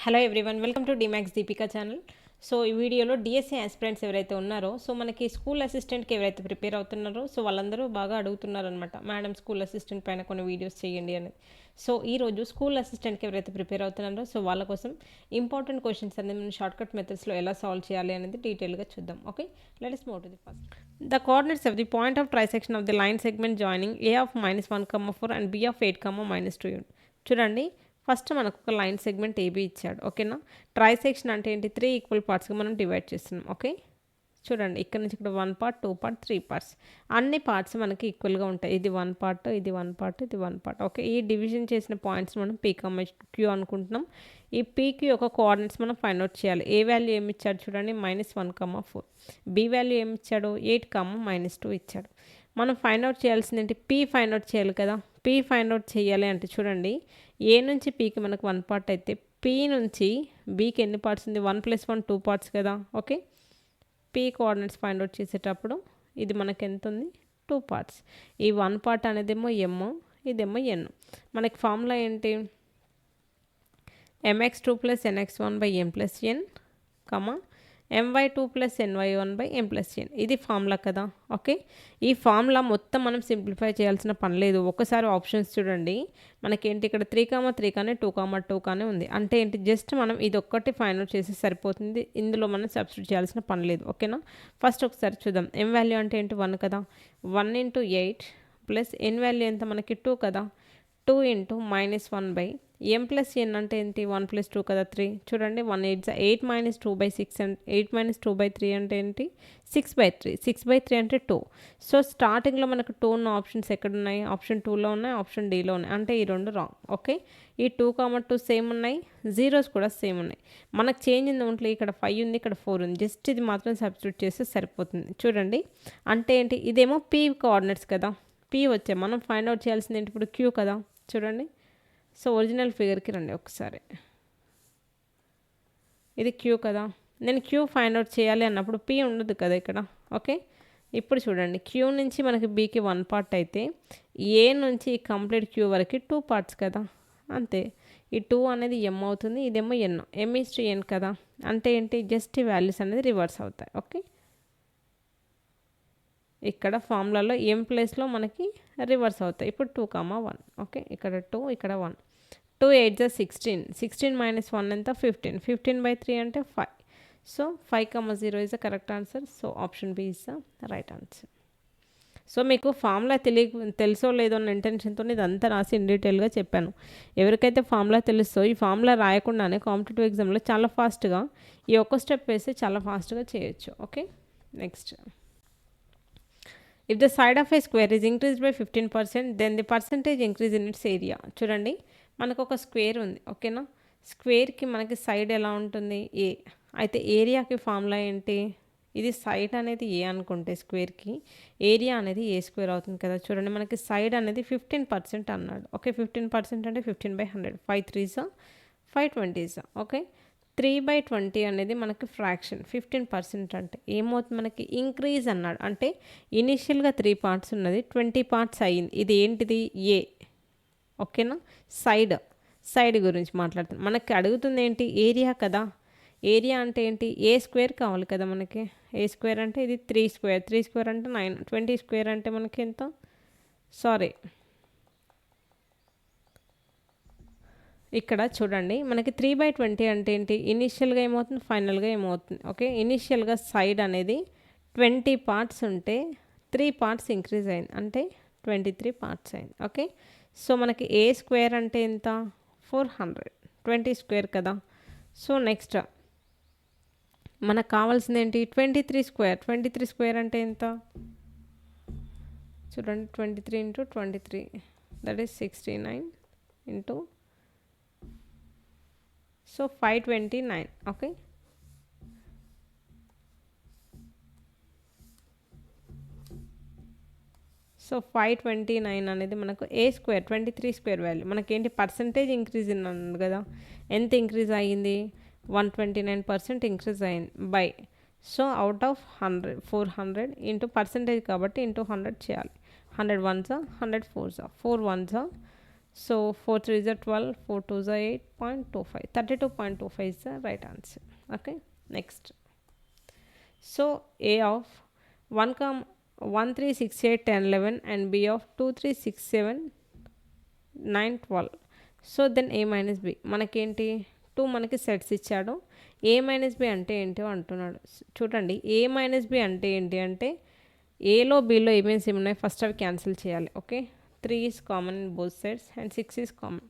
Hello everyone, welcome to డిమాక్స్ Deepika channel. So ఈ వీడియోలో డిఎస్సి ఆస్పిరెంట్స్ ఎవరైతే ఉన్నారో, సో మనకి స్కూల్ అసిస్టెంట్కి ఎవరైతే ప్రిపేర్ అవుతున్నారో, సో వాళ్ళందరూ బాగా అడుగుతున్నారనమాట, మేడం స్కూల్ అసిస్టెంట్ పైన కొన్ని వీడియోస్ చేయండి అనేది. సో ఈరోజు స్కూల్ అసిస్టెంట్కి ఎవరైతే ప్రిపేర్ అవుతున్నారో, సో వాళ్ళ కోసం ఇంపార్టెంట్ క్వశ్చన్స్ అనేది మనం షార్ట్కట్ మెథడ్స్లో ఎలా సాల్వ్ చేయాలి అనేది డీటెయిల్గా చూద్దాం. Okay, let us move to the first. The coordinates of the point of trisection of the line segment joining a of -1, 4 and b of 8, -2. చూడండి, ఫస్ట్ మనకు ఒక లైన్ సెగ్మెంట్ ఏబీ ఇచ్చాడు. ఓకేనా, ట్రైసెక్షన్ అంటే ఏంటి? 3 ఈక్వల్ పార్ట్స్గా మనం డివైడ్ చేస్తున్నాం. ఓకే, చూడండి, ఇక్కడ నుంచి ఇక్కడ 1 పార్ట్, 2 పార్ట్, 3 పార్ట్స్, అన్ని పార్ట్స్ మనకి ఈక్వల్గా ఉంటాయి. ఇది 1 పార్ట్, ఇది 1 పార్ట్, ఇది 1 పార్ట్. ఓకే, ఈ డివిజన్ చేసిన పాయింట్స్ మనం పీ, క్యూ అనుకుంటున్నాం. ఈ పీక్యూ యొక్క కోఆర్డినేట్స్ మనం ఫైండ్ అవుట్ చేయాలి. ఏ వాల్యూ ఏమి ఇచ్చాడు చూడండి, -1, 4. బి వాల్యూ ఏమి ఇచ్చాడు, 8, -2 ఇచ్చాడు. మనం ఫైండ్ అవుట్ చేయాల్సింది ఏంటి? పీ ఫైండ్ అవుట్ చేయాలి కదా. పీ ఫైండ్ అవుట్ చేయాలి అంటే చూడండి, ఏ నుంచి పీకి మనకు 1 పార్ట్ అయితే పీ నుంచి బీకి ఎన్ని పార్ట్స్ ఉంది? 1 + 1 2 పార్ట్స్ కదా. Okay, P coordinates find out చేసేటప్పుడు ఇది మనకు ఎంత ఉంది? 2 పార్ట్స్. ఈ 1 పార్ట్ అనేదేమో ఎమ్, ఇదేమో ఎన్. మనకి ఫార్ములా ఏంటి? mx2 + nx1/m + n, my2 + ny1/m + n. ఇది ఫార్ములా కదా. ఓకే, ఈ ఫార్ములా మొత్తం మనం సింప్లిఫై చేయాల్సిన పని లేదు. ఒకసారి ఆప్షన్స్ చూడండి, మనకేంటి ఇక్కడ 3, 3 కానీ 2, 2 కానీ ఉంది. అంటే ఏంటి? జస్ట్ మనం ఇది ఒక్కటి ఫైండ్ అవుట్ చేసి సరిపోతుంది. ఇందులో మనం సబ్స్టిట్యూట్ చేయాల్సిన పని లేదు. ఓకేనా, ఫస్ట్ ఒకసారి చూద్దాం. m వాల్యూ అంటే ఏంటి? 1 కదా. 1 × 8 + n వాల్యూ ఎంత మనకి? 2 కదా. 2 × -1/m + n అంటే ఏంటి? 1 + 2 కదా, 3. చూడండి, 1 8 8 - 2/6 అంటే 8 - 2/3 అంటే ఏంటి? 6/3. 6/3 అంటే 2. సో స్టార్టింగ్లో మనకు 2 ఉన్న ఆప్షన్స్ ఎక్కడున్నాయి? ఆప్షన్ 2లో ఉన్నాయి, ఆప్షన్ డీలో ఉన్నాయి. అంటే ఈ రెండు రాంగ్. ఓకే, ఈ 2, 2 సేమ్ ఉన్నాయి, జీరోస్ కూడా సేమ్ ఉన్నాయి. మనకు చేంజ్ ఇన్ ఓన్లీ ఇక్కడ 5 ఉంది, ఇక్కడ 4 ఉంది. జస్ట్ ఇది మాత్రం సబ్స్టిట్యూట్ చేస్తే సరిపోతుంది. చూడండి, అంటే ఏంటి? ఇదేమో పీ కోఆర్డినేట్స్ కదా. పీ వచ్చాయి, మనం ఫైండ్ అవుట్ చేయాల్సింది ఏంటి ఇప్పుడు? క్యూ కదా. చూడండి, సో ఒరిజినల్ ఫిగర్కి రండి ఒకసారి. ఇది క్యూ కదా. నేను క్యూ ఫైండ్ అవుట్ చేయాలి అన్నప్పుడు పీ ఉండదు కదా ఇక్కడ. ఓకే, ఇప్పుడు చూడండి, క్యూ నుంచి మనకి బీకి 1 పార్ట్ అయితే ఏ నుంచి కంప్లీట్ క్యూ వరకు 2 పార్ట్స్ కదా. అంతే, ఈ 2 అనేది ఎమ్ అవుతుంది, ఇదేమో ఎన్. m/n కదా. అంటే ఏంటి? జస్ట్ ఈ వాల్యూస్ అనేది రివర్స్ అవుతాయి. ఓకే, ఇక్కడ ఫార్ములాలో m ప్లేస్లో మనకి రివర్స్ అవుతాయి. ఇప్పుడు 2, 1. ఓకే, ఇక్కడ 2, ఇక్కడ 1. 2 8 16. 16 - 1 ఎంత? 15. 15/3 అంటే 5. So 5, 0 is the correct answer. So option B is the right answer. So మీకు ఫార్ములా తెలుసో లేదో అన్న ఇంటెన్షన్తో ఇదంతా రాసి ఇన్ డీటెయిల్గా చెప్పాను. ఎవరికైతే ఫార్ములా తెలుసో ఈ ఫార్ములా రాయకుండానే కాంపిటేటివ్ ఎగ్జామ్లో చాలా ఫాస్ట్గా ఈ ఒక్క స్టెప్ వేస్తే చాలా ఫాస్ట్గా చేయొచ్చు. Okay, next. If the side of a square is increased by 15%, then the percentage increase in its area. చూడండి, మనకు ఒక స్క్వేర్ ఉంది. ఓకేనా, స్క్వేర్కి మనకి సైడ్ ఎలా ఉంటుంది? ఏ. అయితే ఏరియాకి ఫార్ములా ఏంటి? ఇది సైడ్ అనేది ఏ అనుకుంటే స్క్వేర్కి ఏరియా అనేది ఏ స్క్వేర్ అవుతుంది కదా. చూడండి, మనకి సైడ్ అనేది 15% అన్నాడు. ఓకే, 15% అంటే 15/100. 5 3s 520s. ఓకే, 3/20 అనేది మనకి ఫ్రాక్షన్. 15% అంటే ఏమవుతుంది? మనకి ఇంక్రీజ్ అన్నాడు. అంటే ఇనిషియల్గా 3 పార్ట్స్ ఉన్నది 20 పార్ట్స్ అయ్యింది. ఇది ఏంటిది? ఏ. ఓకేనా, సైడ్ గురించి మాట్లాడుతున్నాం. మనకి అడుగుతుంది ఏంటి? ఏరియా కదా. ఏరియా అంటే ఏంటి? ఏ స్క్వేర్ కావాలి కదా మనకి. ఏ స్క్వేర్ అంటే ఇది 3 స్క్వేర్. 3 స్క్వేర్ అంటే 9. 20 స్క్వేర్ అంటే మనకి ఎంత? సారీ, ఇక్కడ చూడండి, మనకి 3/20 అంటే ఏంటి? ఇనిషియల్గా ఏమవుతుంది, ఫైనల్గా ఏమవుతుంది. ఓకే, ఇనిషియల్గా సైడ్ అనేది 20 పార్ట్స్ ఉంటే 3 పార్ట్స్ ఇంక్రీజ్ అయింది, అంటే 23 పార్ట్స్ అయింది. ఓకే, సో మనకి ఏ స్క్వేర్ అంటే ఎంత? 400. 20 స్క్వేర్ కదా. సో నెక్స్ట్ మనకు కావాల్సింది ఏంటి? 23 స్క్వేర్. 23 స్క్వేర్ అంటే ఎంత? చూడండి, 23 × 23 that is 69 into, so 529. Okay, so 529 అనేది మనకు ఏ స్క్వేర్. 23 స్క్వేర్ వాల్యూ మనకేంటి? పర్సంటేజ్ ఇంక్రీజ్ అన్నాడు కదా. ఎంత ఇంక్రీజ్ అయ్యింది? 129% ఇంక్రీజ్ అయింది by. So out of 100 400 into percentage కాబట్టి ఇంటూ 100 చేయాలి. 100 1s 100 4s 4 1s So 4 3 are 12, 4 2 are 8.25. 32.25 is the right answer. Okay, next. So A of 1 1 3 6 8 10 11 and B of 2 3 6 7 9 12. So then A minus B మనకేంటి 2 మనకి sets ఇచ్చాడు. ఏ minus B అంటే ఏంటో అంటున్నాడు. చూడండి, ఏ minus B అంటే ఏంటి అంటే ఏలో బీలో ఏమేమి సేమ్ ఉన్నాయి ఫస్ట్ అవి క్యాన్సిల్ చేయాలి. Okay, 3 is common in both sets and 6 is common.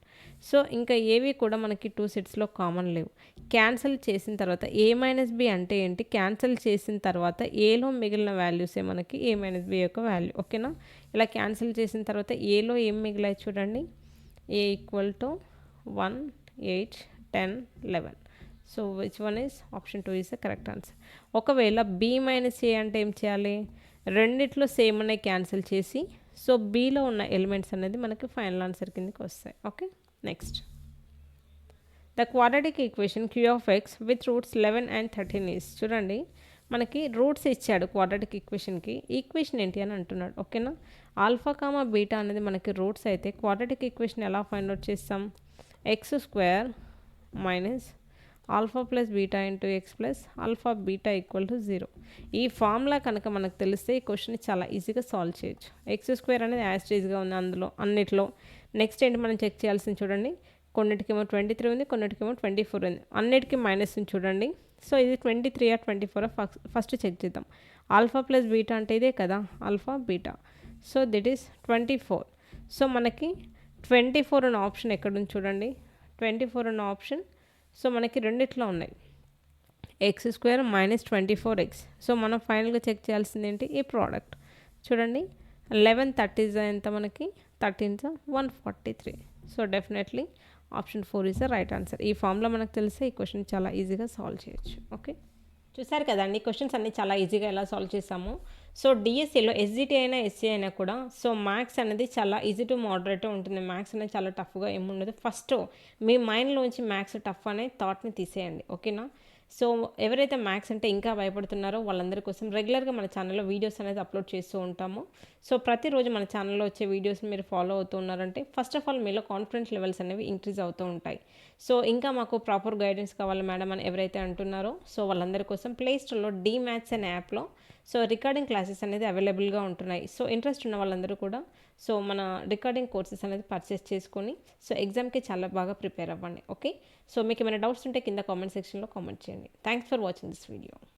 So ఇంకా ఏవి కూడా మనకి 2 సెట్స్లో కామన్ లేవు. క్యాన్సిల్ చేసిన తర్వాత ఏ మైనస్ బి అంటే ఏంటి, క్యాన్సిల్ చేసిన తర్వాత ఏలో మిగిలిన వాల్యూసే మనకి ఏ మైనస్ బి యొక్క వాల్యూ. ఓకేనా, ఇలా క్యాన్సిల్ చేసిన తర్వాత ఏలో ఏం మిగిలాయి చూడండి, a equal to 1 8 10 11. So which one is option 2 is the correct answer. ఒకవేళ b మైనస్ ఏ అంటే ఏం చేయాలి, రెండిట్లో సేమ్ అనే క్యాన్సిల్ చేసి సో బీలో ఉన్న ఎలిమెంట్స్ అనేది మనకి ఫైనల్ ఆన్సర్ కిందకి వస్తాయి. Okay, next. The quadratic equation q of X with roots 11 and 13 is. చూడండి, మనకి రూట్స్ ఇచ్చాడు క్వాడ్రాటిక్ ఈక్వేషన్కి. ఈక్వేషన్ ఏంటి అని అంటున్నాడు. ఓకేనా, ఆల్ఫా కామా బీటా అనేది మనకి రూట్స్ అయితే క్వాడ్రాటిక్ ఈక్వేషన్ ఎలా ఫైండ్ అవుట్ చేస్తాం, X square minus alpha plus beta into X plus alpha beta equal to 0. ఈ ఫార్ములా కనుక మనకు తెలిస్తే ఈ క్వశ్చన్ చాలా ఈజీగా సాల్వ్ చేయొచ్చు. ఎక్స్ స్క్వేర్ అనేది యాస్ట్రీజ్గా ఉంది అందులో అన్నిట్లో. నెక్స్ట్ ఏంటి మనం చెక్ చేయాల్సింది చూడండి, కొన్నిటికేమో 23 ఉంది, కొన్నిటికేమో 24 ఉంది, అన్నిటికీ మైనస్ ఉంది చూడండి. సో ఇది 23 ఆ 24 ఫస్ట్ చెక్ చేద్దాం. ఆల్ఫా ప్లస్ బీటా అంటే ఇదే కదా, alpha beta. So that is 24. So మనకి 24 అన్న ఆప్షన్ ఎక్కడుంది చూడండి, 24 అన్న ఆప్షన్ సో మనకి రెండిట్లో ఉన్నాయి, X square minus 24x. So మనం ఫైనల్గా చెక్ చేయాల్సింది ఏంటి, ఈ ప్రోడక్ట్ చూడండి. 11 30 ఎంత మనకి, 13 143. So definitely option 4 is the right answer. ఈ ఫామ్లో మనకు తెలిస్తే ఈ క్వశ్చన్ చాలా ఈజీగా సాల్వ్ చేయొచ్చు. ఓకే, చూసారు కదండి క్వశ్చన్స్ అన్నీ చాలా ఈజీగా ఎలా సాల్వ్ చేసాము. సో డిఎస్సిలో ఎస్జిటి అయినా ఎస్సీ అయినా కూడా సో మ్యాథ్స్ అనేది చాలా ఈజీ టు మోడరేట్ ఉంటుంది. మ్యాథ్స్ అనేది చాలా టఫ్గా ఏముండదు. ఫస్ట్ మీ మైండ్లోంచి మ్యాథ్స్ టఫ్ అనే థాట్ని తీసేయండి. ఓకేనా, సో ఎవరైతే మ్యాథ్స్ అంటే ఇంకా భయపడుతున్నారో వాళ్ళందరి కోసం రెగ్యులర్గా మన ఛానల్లో వీడియోస్ అనేది అప్లోడ్ చేస్తూ ఉంటాము. సో ప్రతిరోజు మన ఛానల్లో వచ్చే వీడియోస్ని మీరు ఫాలో అవుతూ ఉన్నారంటే ఫస్ట్ ఆఫ్ ఆల్ మీలో కాన్ఫిడెన్స్ లెవెల్స్ అనేవి ఇంక్రీజ్ అవుతూ ఉంటాయి. సో ఇంకా మాకు ప్రాపర్ గైడెన్స్ కావాలి మేడం అని ఎవరైతే అంటున్నారో సో వాళ్ళందరి కోసం ప్లే స్టోర్లో డీ మ్యాథ్స్ అనే యాప్లో సో రికార్డింగ్ క్లాసెస్ అనేది అవైలబుల్గా ఉంటున్నాయి. సో ఇంట్రెస్ట్ ఉన్న వాళ్ళందరూ కూడా సో మన రికార్డింగ్ కోర్సెస్ అనేది పర్చేస్ చేసుకొని సో ఎగ్జామ్కి చాలా బాగా ప్రిపేర్ అవ్వండి. ఓకే, సో మీకు ఏమైనా డౌట్స్ ఉంటే కింద కామెంట్ సెక్షన్లో కామెంట్ చేయండి. Thanks for watching this video.